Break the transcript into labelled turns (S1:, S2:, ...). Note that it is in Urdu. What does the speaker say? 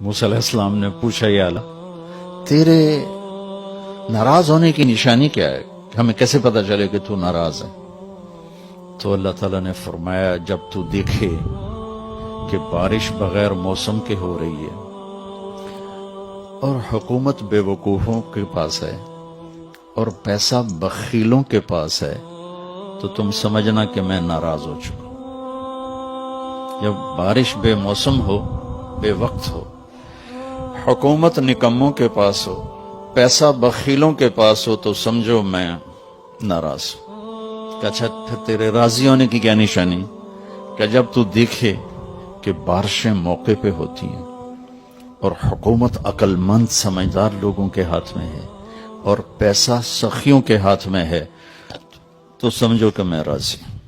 S1: موسیٰ علیہ السلام نے پوچھا یا اللہ تیرے ناراض ہونے کی نشانی کیا ہے، ہمیں کیسے پتا چلے کہ تو ناراض ہے؟ تو اللہ تعالیٰ نے فرمایا جب تو دیکھے کہ بارش بغیر موسم کے ہو رہی ہے اور حکومت بے وقوفوں کے پاس ہے اور پیسہ بخیلوں کے پاس ہے تو تم سمجھنا کہ میں ناراض ہو چکا ہوں۔ جب بارش بے موسم ہو، بے وقت ہو، حکومت نکموں کے پاس ہو، پیسہ بخیلوں کے پاس ہو تو سمجھو میں ناراض ہوں۔ کہ اچھا پھر تیرے راضی ہونے کی کیا نشانی؟ کہ جب تو دیکھے کہ بارشیں موقع پہ ہوتی ہیں اور حکومت عقل مند سمجھدار لوگوں کے ہاتھ میں ہے اور پیسہ سخیوں کے ہاتھ میں ہے تو سمجھو کہ میں راضی ہوں۔